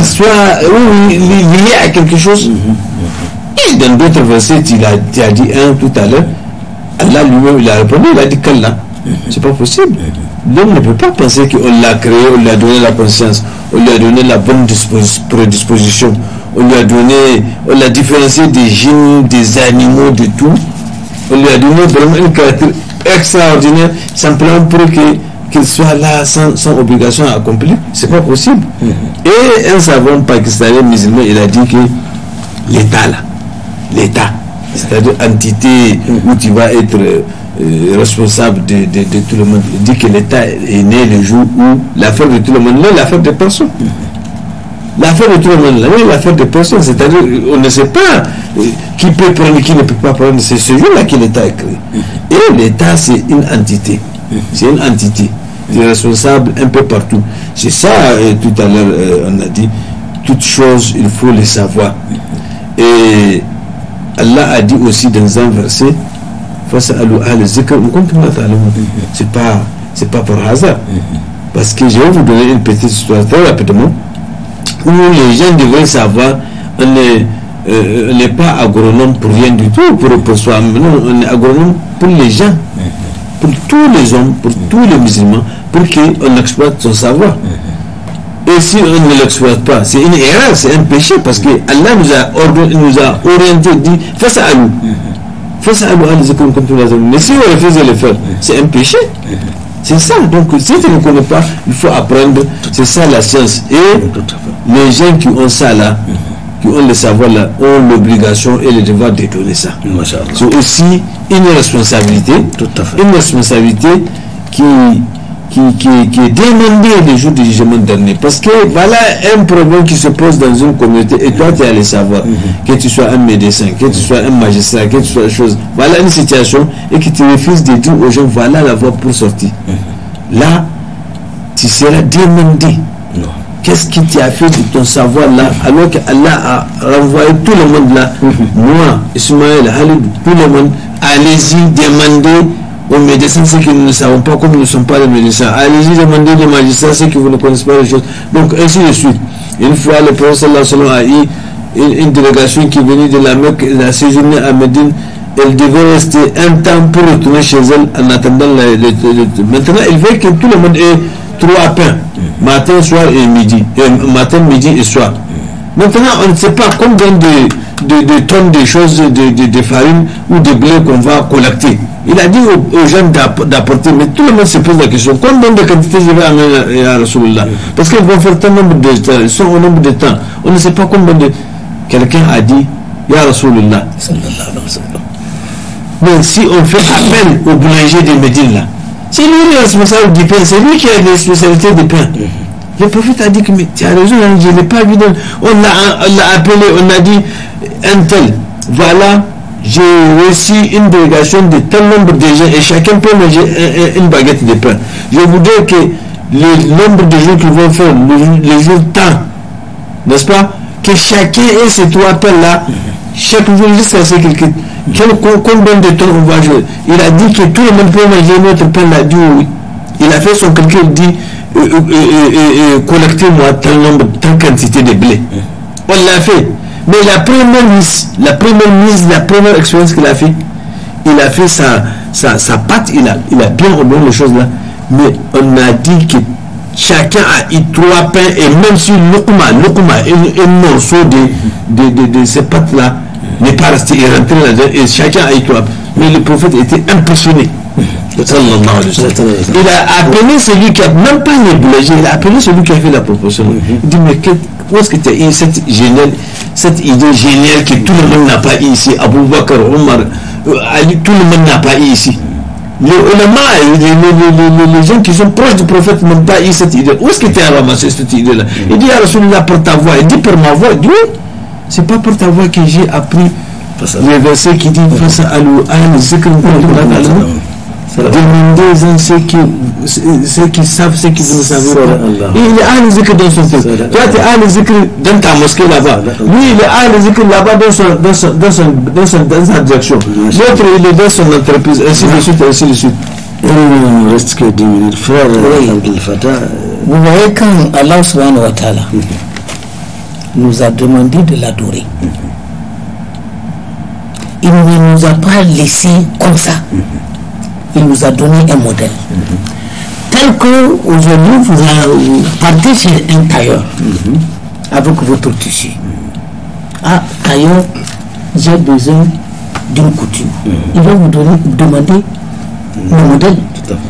soit lié à quelque chose. Et dans d'autres versets, tu as dit un tout à l'heure, Allah lui-même il a répondu, il a dit qu'Allah, c'est pas possible. L'homme ne peut pas penser qu'on l'a créé, on lui a donné la conscience, on lui a donné la bonne prédisposition, on l'a différencié des djinns, des animaux, de tout. On lui a donné vraiment un caractère extraordinaire, simplement pour qu'il soit là sans obligation à accomplir. C'est pas possible. Et un savant pakistanais musulman, il a dit que l'État, c'est-à-dire entité où tu vas être responsable de tout le monde. Il dit que l'État est né le jour où l'affaire de tout le monde, là, l'affaire de personne. L'affaire de tout le monde, là, l'affaire de personne, c'est-à-dire on ne sait pas qui peut prendre, qui ne peut pas prendre. C'est ce jour-là que l'État est créé. Et l'État, c'est une entité. C'est une entité qui est responsable un peu partout. C'est ça, tout à l'heure, on a dit, toutes choses, il faut les savoir. Et Allah a dit aussi dans un verset, c'est pas par hasard. Parce que je vais vous donner une petite histoire très rapidement où les gens devraient savoir on n'est pas agronome pour rien du tout, pour soi. Non, on est agronome pour les gens, pour tous les hommes, pour tous les musulmans, pour qu'on exploite son savoir. Et si on ne l'exploite pas, c'est une erreur, c'est un péché, parce que Allah nous a orienté, dit face à nous. Mais si on refuse de le faire, c'est un péché. C'est ça. Donc, si tu ne connais pas, il faut apprendre. C'est ça la science. Et les gens qui ont ça là, qui ont le savoir là, ont l'obligation et le devoir de donner ça. C'est aussi une responsabilité. Une responsabilité qui est demandée les jours du jugement dernier. Parce que voilà un problème qui se pose dans une communauté et toi tu as le savoir. Que tu sois un médecin, que tu sois un magistrat, que tu sois chose. Voilà une situation et que tu refuses de dire aux gens voilà la voie pour sortir. Là, tu seras demandé. Qu'est-ce qui t'a fait de ton savoir là alors qu'Allah a renvoyé tout le monde là. Moi, Ismaël, Halid, tout le monde, allez-y demander aux médecins ce que nous ne savons pas, comme nous ne sommes pas des médecins. Allez-y demander aux magistrats ce que vous ne connaissez pas les choses. Donc ainsi de suite. Une fois le prophète sallallahu alayhi wa sallam a eu une délégation qui venait de la Mecque, elle a séjourné à Médine. Elle devait rester un temps pour retourner chez elle en attendant maintenant il veut que tout le monde ait 3 pains, matin, soir et midi, matin, midi et soir. Maintenant on ne sait pas combien de tonnes de choses, de farine ou de blé qu'on va collecter. Il a dit aux gens d'apporter, mais tout le monde se pose la question, combien de quantités je vais amener à Rasulullah? Parce qu'ils vont faire tant nombre de temps, ils sont au nombre de temps. On ne sait pas combien de... Quelqu'un a dit, Ya Rasulullah. Mais si on fait appel au boulanger de Médine là, c'est lui le responsable du pain, c'est lui qui a les spécialités du pain. Le prophète a dit que mais tu as raison, je ne l'ai pas vu. On l'a appelé, on a dit un tel, voilà, j'ai reçu une délégation de tel nombre de gens et chacun peut manger une baguette de pain. Je voudrais que le nombre de jours qu'ils vont faire, les jours temps, n'est-ce pas, que chacun ait ces 3 pains là, chaque jour jusqu'à ce qu'il quitte. Combien de temps on va jouer? Il a dit que tout le monde peut manger notre pain là, dit oui. Il a fait son calcul, il dit collectez-moi tel nombre, telle quantité de blé. On l'a fait. Mais la première expérience qu'il a fait, il a fait sa pâte, il a bien ordonné les choses là. Mais on a dit que chacun a eu 3 pains et même si un morceau de ces pâtes là n'est pas resté, il est rentré là-dedans et chacun a eu 3 pains. Mais le prophète était impressionné. Il a appelé celui qui a, même pas les boulangers, il a appelé celui qui a fait la proposition. Il dit mais où est-ce que tu as eu cette idée géniale que tout le monde n'a pas eu ici, Abu Bakr, Omar, Ali, tout le monde n'a pas eu ici. Les ulama, les gens qui sont proches du prophète n'ont pas eu cette idée. Où est-ce que tu as ramassé cette idée-là? Il dit, Rasulullah, pour ta voix. Il dit, pour ma voix. Il dit, oui, c'est pas pour ta voix que j'ai appris le verset qui dit, face à demandez ceux qui savent ce que vous ne savez pas. Il est à zikr dans son peuple. Toi, tu es à zikr dans ta mosquée là-bas. Lui, il est à zikr là-bas dans sa direction. L'autre, il est dans son entreprise, ainsi de suite, ainsi de suite. Il ne reste que 10 minutes. Frère Abdel Fattah. Vous voyez, quand Allah subhanahu wa ta'ala nous a demandé de l'adorer, il ne nous a pas laissé comme ça. Il nous a donné un modèle. Tel que aujourd'hui vous partez chez un tailleur avec votre tissu. Ah, tailleur, j'ai besoin d'une couture. Il va vous demander le modèle.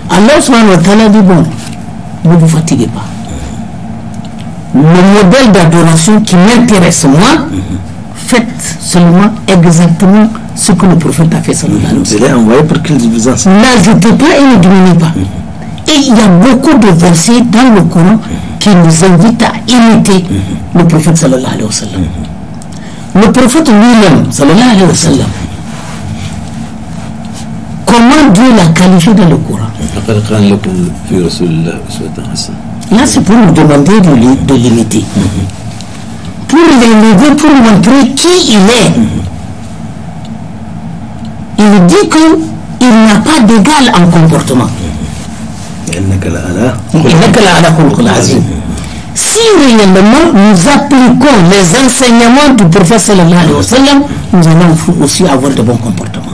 Allah subhanahu wa ta'ala dit bon, ne vous fatiguez pas. Le modèle d'adoration qui m'intéresse moi, faites seulement exactement ce que le prophète a fait sallallahu alayhi wa sallam. Envoyé pour qu'il vous enseigne. N'ajoutez pas et ne diminuez pas. Et il y a beaucoup de versets dans le Coran qui nous invitent à imiter le prophète sallallahu alayhi wa sallam. Le prophète lui-même sallallahu alayhi wa sallam, comment Dieu l'a qualifié dans le Coran? Là c'est pour nous demander de l'imiter. Pour l'élever, pour montrer qui il est. Il dit il n'a pas d'égal en comportement. Si réellement nous appliquons les enseignements du prophète sallallahu alayhi wa sallam, nous allons aussi avoir de bons comportements.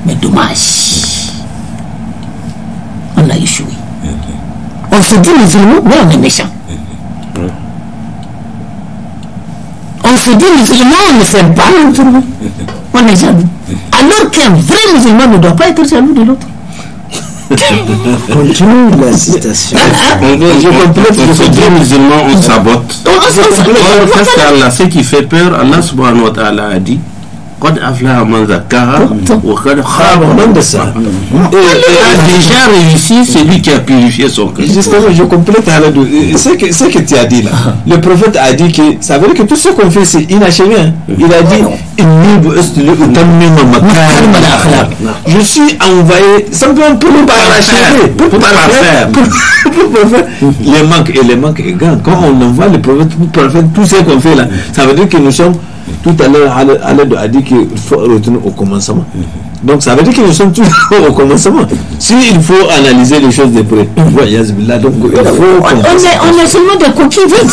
Mais dommage, on a échoué. On se dit musulman, mais on est méchant. On se dit musulman, on ne s'aime pas l'autre. On est jaloux. Alors qu'un vrai musulman ne doit pas être jaloux de l'autre. Continue la citation. Je complète, on se dit musulman, on sabote. Ce qui fait peur, Allah subhanahu wa ta'ala a dit قد أفلح من ذكرها وقد خاب من دساها. Déjà réussi, c'est lui qui a purifié son cœur. Justement, je complète ce que tu as dit là. Le prophète a dit que ça veut dire que tout ce qu'on fait c'est inachevé. Il a dit je suis envoyé simplement pour parachever, pour parfaire. Les manques est grand. Quand on envoie le prophète pour parfaire tout ce qu'on fait là, ça veut dire que nous sommes. Tout à l'heure, Allah a dit qu'il faut retourner au commencement. Donc ça veut dire que nous sommes toujours au commencement. S'il faut analyser les choses de près, donc il faut. On est seulement des coquilles vides.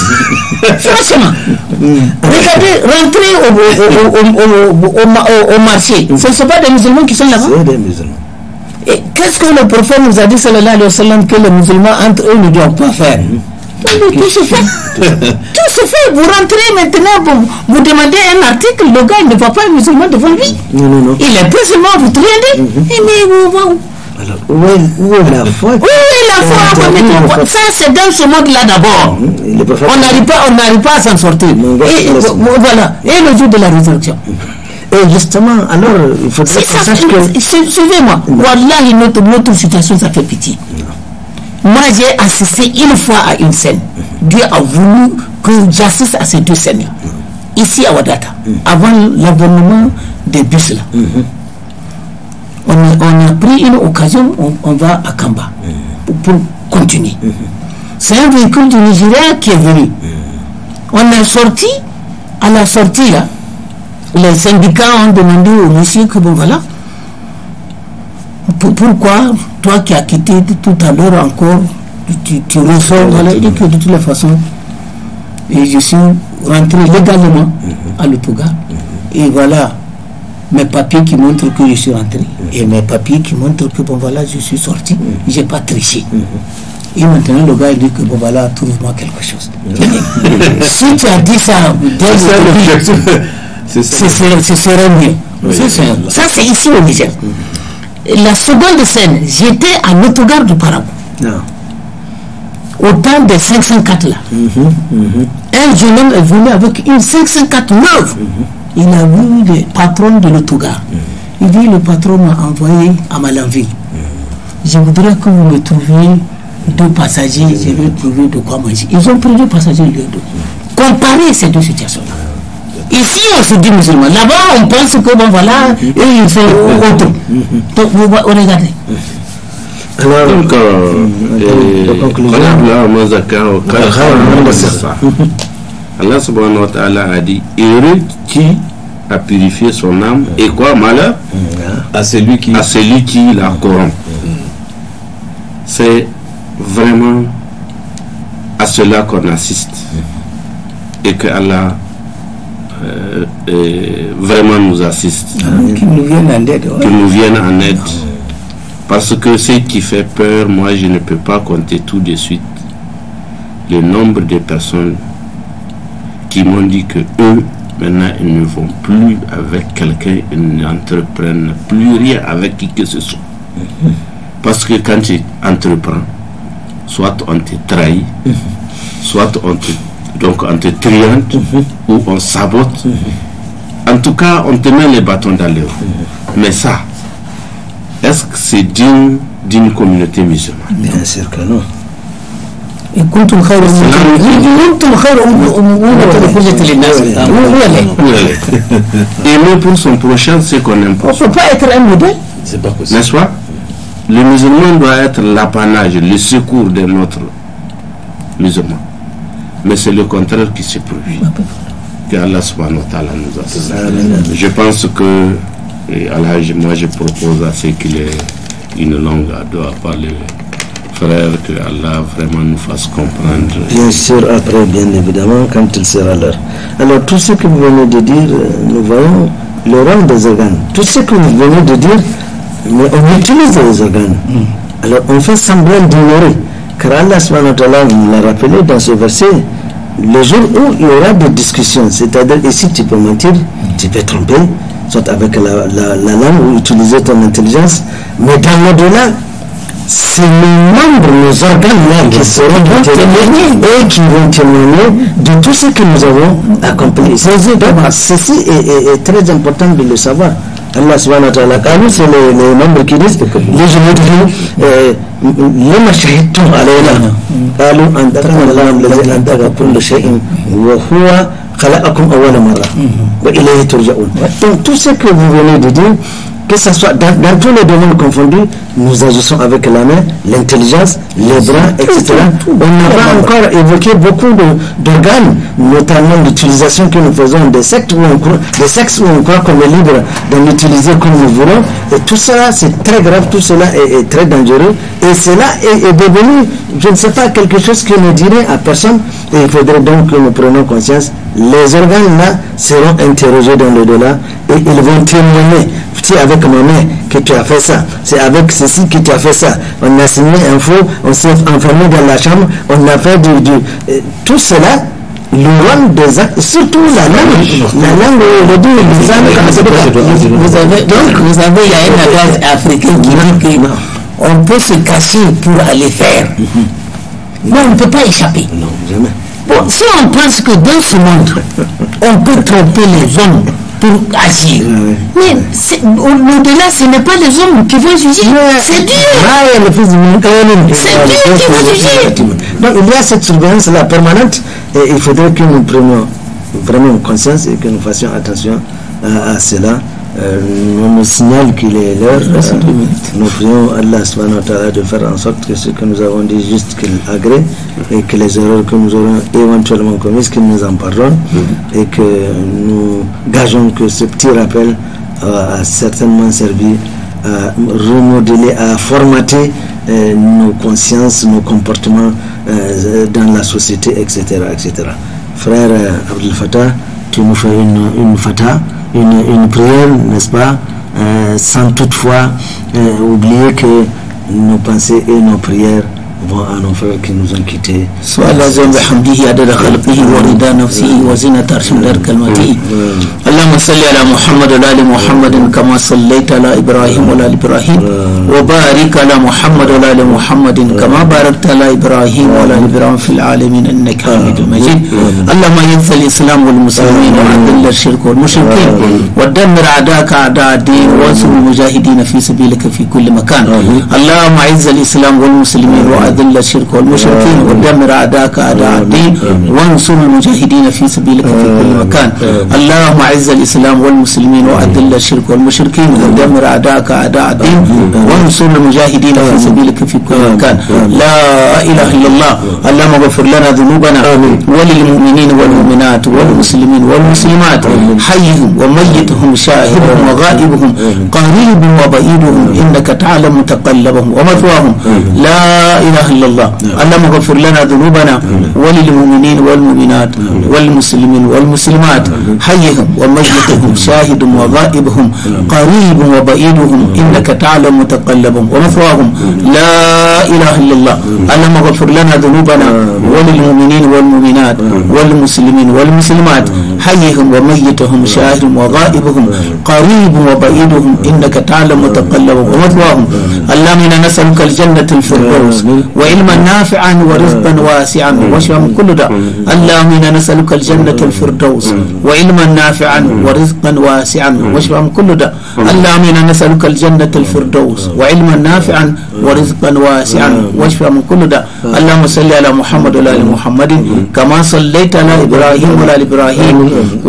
Franchement. Regardez, rentrer au marché. Ce ne sont pas des musulmans qui sont là-bas. C'est des musulmans. Et qu'est-ce que le prophète nous a dit, sallallahu alayhi wa sallam, que les musulmans entre eux ne doivent pas faire? Tout se fait. Tout se fait. Vous rentrez maintenant, vous demandez un article, le gars ne voit pas un musulman devant lui. Non. Il est musulman, vous triez. Alors, où est la foi? Oui, la foi. Ça, c'est dans ce monde-là d'abord. On n'arrive pas à s'en sortir. Et voilà. Et le jour de la résurrection. Et justement, alors, il faudrait que sache que... Suivez-moi. Wallahi, notre situation, ça fait pitié. Moi, j'ai assisté une fois à une scène. Dieu a voulu que j'assiste à ces deux scènes-là. Ici à Wadata, avant l'abonnement des bus là. On a pris une occasion, on va à Kamba pour continuer. C'est un véhicule du Nigeria qui est venu. On est sorti, à la sortie là, les syndicats ont demandé au monsieur que bon voilà, pourquoi toi qui as quitté tout à l'heure encore, tu ressors, voilà, et que de toutes les façons, et je suis rentré légalement à l'Autogar, et voilà mes papiers qui montrent que je suis rentré, et mes papiers qui montrent que bon voilà, je suis sorti, j'ai pas triché. Et maintenant le gars dit que bon voilà, trouve-moi quelque chose. Si tu as dit ça, ce serait mieux. Ça c'est ici au Niger. La seconde scène, j'étais à l'Autogar du Paraguay. Au temps des 504 là. Un jeune homme est venu avec une 504 neuve. Il a vu le patron de l'Autogar. Il dit le patron m'a envoyé à Malanville. Je voudrais que vous me trouviez 2 passagers, je vais trouver de quoi manger. Ils ont pris 2 passagers lieu de. Comparez ces deux situations-là. Ici, on se dit musulman. Là-bas, on pense que bon voilà, et ils sont autres. Donc, vous regardez. Donc, Allah subhanahu wa ta'ala a dit heureux qui a purifié son âme et quoi malheur à celui qui la corrompt. C'est vraiment à cela qu'on assiste et que Allah vraiment nous assiste, Qu'il nous vienne en aide. Parce que ce qui fait peur, moi je ne peux pas compter tout de suite le nombre de personnes qui m'ont dit que eux maintenant ils ne vont plus avec quelqu'un, ils n'entreprennent plus rien avec qui que ce soit. Parce que quand tu entreprends, soit on te trahit, soit on te triante, ou on sabote. En tout cas, on te met les bâtons dans les roues. Mais ça, est-ce que c'est digne d'une communauté musulmane? Bien sûr que non. Et aimer pour son prochain, c'est qu'on aime. On ne peut pas être un modèle. C'est pas possible. N'est-ce pas? Le musulman doit être l'apanage, le secours de notre musulman. Mais c'est le contraire qui se produit. Que Allah subhanahu wa ta'ala nous assiste. Je pense que Et Al-Hajj, moi je propose à ceux qu'il ait une langue à doigt parler, frère, que Allah vraiment nous fasse comprendre. Bien sûr, après, bien évidemment, quand il sera l'heure. Alors, tout ce que vous venez de dire, nous voyons le rang des organes. Tout ce que vous venez de dire, mais on utilise les organes. Alors, on fait semblant d'ignorer. Car Allah subhanahu wa ta'ala nous l'a rappelé dans ce verset, le jour où il y aura des discussions, c'est-à-dire ici tu peux mentir, tu peux tromper, soit avec la langue ou utiliser ton intelligence, mais dans l'au-delà, c'est nos membres, nos organes qui seront témoigner et qui vont témoigner de tout ce que nous avons accompli. Ceci est très important de le savoir. Allah subhanahu wa ta'ala, c'est les membres qui disent, les gens لما شهدتم علينا قالوا أنطقنا الله الذي أنطق كل شيء وهو خلقكم أول مرة وإليه ترجعون. Donc tout ce que vous venez de dire, que ce soit dans tous les domaines confondus, nous agissons avec la main, l'intelligence, les bras, etc. On n'a pas encore évoqué beaucoup d'organes, notamment l'utilisation que nous faisons des sexes où on croit qu'on est libre d'en utiliser comme nous voulons. Et tout cela, c'est très grave, tout cela est très dangereux. Et cela est devenu, je ne sais pas, quelque chose qui ne dirait à personne. Et il faudrait donc que nous prenions conscience. Les organes là seront interrogés dans l'au-delà et ils vont témoigner. C'est avec ma main que tu as fait ça, c'est avec ceci que tu as fait ça. On a signé un faux, on s'est enfermé dans la chambre, on a fait tout cela. Le rôle des actes, surtout la langue, le dit, vous avez, il y a un adage africain qui dit qu'on peut se cacher pour aller faire, mais on ne peut pas échapper. Non, jamais. Bon, si on pense que dans ce monde, on peut tromper les hommes pour agir, mais au-delà, ce n'est pas les hommes qui vont juger, c'est Dieu. C'est Dieu qui va juger. Donc il y a cette surveillance-là permanente et il faudrait que nous prenions vraiment conscience et que nous fassions attention à cela. On nous signale qu'il est l'heure. Nous prions Allah subhanahu wa ta'ala de faire en sorte que ce que nous avons dit juste qu'il agrée et que les erreurs que nous aurons éventuellement commises qu'il nous en pardonne et que nous gageons que ce petit rappel a certainement servi à remodeler, à formater nos consciences, nos comportements dans la société, etc. etc. Frère Abdel Fattah, tu nous fais une prière, n'est-ce pas, sans toutefois oublier que nos pensées et nos prières vont à nos frères qui nous ont quittés. اللهم صل على محمد وعلى ال محمد كما صليت على ابراهيم وعلى ال ابراهيم وبارك على محمد وعلى ال محمد كما باركت على ابراهيم وعلى ال ابراهيم في العالمين انك حميد مجيد. اللهم اعز الاسلام والمسلمين واذل الشرك والمشركين ودمر اعداءك اعداء الدين وانصر المجاهدين في سبيلك في كل مكان. اللهم اعز الاسلام والمسلمين واذل الشرك والمشركين ودمر اعداءك اعداء الدين وانصر المجاهدين في سبيلك في كل مكان. اللهم اعز الاسلام والمسلمين واذل الشرك والمشركين ودمر اعداءك اعداء الدين وانصر المجاهدين في سبيلك في كل مكان. لا اله الا الله. اللهم اغفر لنا ذنوبنا وللمؤمنين والمؤمنات والمسلمين والمسلمات حيهم وميتهم شاهدهم وغائبهم قريبهم وبعيدهم انك تعلم متقلبهم ومثواهم. لا اله الا الله. اللهم اغفر لنا ذنوبنا وللمؤمنين والمؤمنات والمسلمين والمسلمات حيهم وميتهم شاهد وغائبهم قريب وبعيدهم انك تعلم متقلبهم ومثواهم. لا اله الا الله. اللهم اغفر لنا ذنوبنا وللمؤمنين والمؤمنات والمسلمين والمسلمات حيهم وميتهم شاهد وغائبهم قريب وبعيدهم انك تعلم متقلبهم ومثواهم. اللهم انا نسالك الجنه الفردوس وعلما نافعا ورزقا واسعا وشفاء من كل داء. اللهم انا نسالك الجنه الفردوس وعلما نافعا ورزقا واسعا وشفاء من كل داء. اللهم انا نسالك الجنه الفردوس وعلما نافعا ورزقا واسعا وشفاء من كل داء. اللهم صل على محمد وعلى ال محمد كما صليت على ابراهيم وعلى ال ابراهيم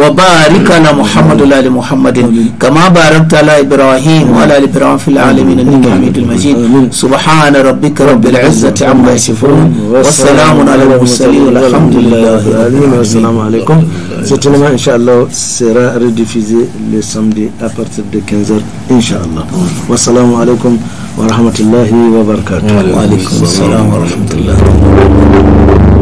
وبارك على محمد وعلى ال محمد كما باركت على ابراهيم وعلى ال ابراهيم في العالمين انك حميد مجيد. سبحان ربك رب العزه izzati amma yasifun wa salamun ala al-mursalin walhamdulillahi rabbil alamin. Assalamu alaikum. Cette émission, Inch'Allah, sera rediffusée le samedi à partir de 15h, Inch'Allah. Wassalamu alaikum wa rahmatullahi wa barakatuh. Wa alaikum assalam wa rahmatullahi.